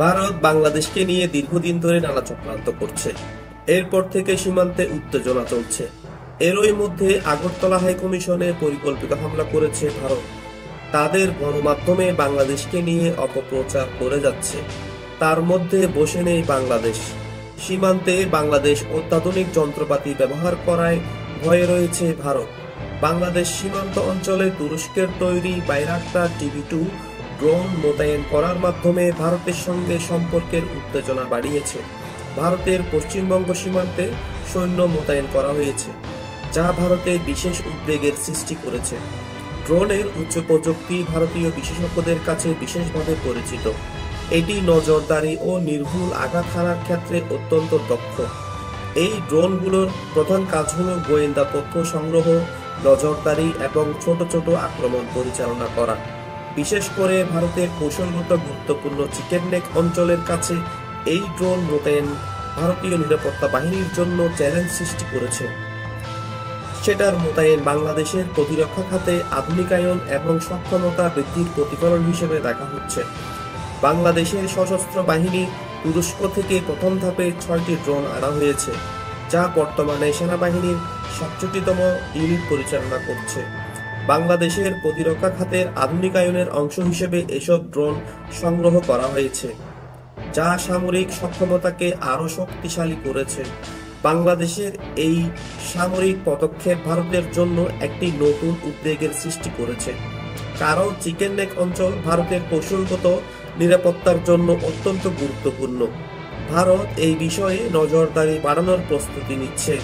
ভারত বাংলাদেশকে নিয়ে দীর্ঘদিন ধরে নানা চক্রান্ত করছে। এরপর থেকে সীমান্তে উত্তেজনা চলছে। এরই মধ্যে আগরতলা হাই কমিশনে পরিকল্পিত হামলা করেছে ভারত। তাদের গণমাধ্যমে বাংলাদেশকে নিয়ে অপপ্রচার করে যাচ্ছে। তার মধ্যে বসে নেই বাংলাদেশ। সীমান্তে বাংলাদেশ অত্যাধুনিক যন্ত্রপাতি ব্যবহার করায় ভয়ে রয়েছে ভারত। বাংলাদেশ সীমান্ত অঞ্চলে তুরস্কের তৈরি বাইরাক্তার TB2 ড্রোন মোতায়েন করার মাধ্যমে ভারতের সঙ্গে সম্পর্কের উত্তেজনা বাড়িয়েছে। ভারতের পশ্চিমবঙ্গ সীমান্তে সৈন্য মোতায়েন করা হয়েছে, যা ভারতে বিশেষ উদ্বেগের সৃষ্টি করেছে। ড্রোনের উচ্চ প্রযুক্তি ভারতীয় বিশেষজ্ঞদের কাছে বিশেষভাবে পরিচিত। এটি নজরদারি ও নির্ভুল আঘাত হানার ক্ষেত্রে অত্যন্ত দক্ষ। এই ড্রোনগুলোর প্রধান কাজ হল গোয়েন্দা তথ্য সংগ্রহ, নজরদারি এবং ছোট ছোট আক্রমণ পরিচালনা করা। বিশেষ করে ভারতের কৌশলগত গুরুত্বপূর্ণ চিকেন নেক অঞ্চলের কাছে এই ড্রোন মোতায়েন ভারতীয় নিরাপত্তা বাহিনীর জন্য চ্যালেঞ্জ সৃষ্টি করেছে। সেটার মোতায়েন বাংলাদেশের প্রতিরক্ষা খাতে আধুনিকায়ন এবং সক্ষমতা বৃদ্ধির প্রতিফলন হিসেবে দেখা হচ্ছে। বাংলাদেশের সশস্ত্র বাহিনী তুরস্ক থেকে প্রথম ধাপে 6টি ড্রোন আনা হয়েছে, যা বর্তমানে সেনাবাহিনীর 67তম ইউনিট পরিচালনা করছে। বাংলাদেশের প্রতিরক্ষা খাতের আধুনিকায়নের অংশ হিসেবে এসব ড্রোন সংগ্রহ করা হয়েছে, যা সামরিক সক্ষমতাকে আরও শক্তিশালী করেছে। বাংলাদেশের এই সামরিক পদক্ষেপ ভারতের জন্য একটি নতুন উদ্বেগের সৃষ্টি করেছে, কারণ চিকেন নেক অঞ্চল ভারতের কৌশলগত নিরাপত্তার জন্য অত্যন্ত গুরুত্বপূর্ণ। ভারত এই বিষয়ে নজরদারি বাড়ানোর প্রস্তুতি নিচ্ছে,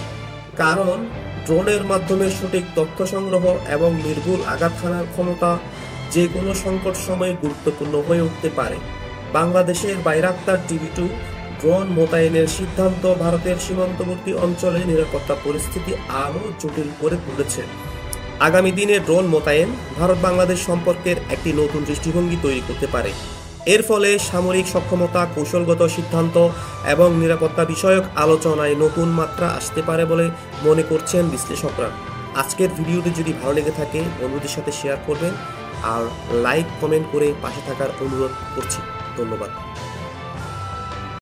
কারণ ড্রোনের মাধ্যমে সঠিক তথ্য সংগ্রহ এবং নির্ভুল আঘাত হানার ক্ষমতা যে কোনো সংকট সময়ে গুরুত্বপূর্ণ হয়ে উঠতে পারে। বাংলাদেশের বাইরাক্তার TB2 ড্রোন মোতায়েনের সিদ্ধান্ত ভারতের সীমান্তবর্তী অঞ্চলে নিরাপত্তা পরিস্থিতি আরও জটিল করে তুলেছে। আগামী দিনে ড্রোন মোতায়েন ভারত বাংলাদেশ সম্পর্কের একটি নতুন দৃষ্টিভঙ্গি তৈরি করতে পারে। এর ফলে সামরিক সক্ষমতা, কৌশলগত সিদ্ধান্ত এবং নিরাপত্তা বিষয়ক আলোচনায় নতুন মাত্রা আসতে পারে বলে মনে করছেন বিশ্লেষকরা। আজকের ভিডিওটি যদি ভালো লেগে থাকে বন্ধুদের সাথে শেয়ার করবেন আর লাইক কমেন্ট করে পাশে থাকার অনুরোধ করছি। ধন্যবাদ।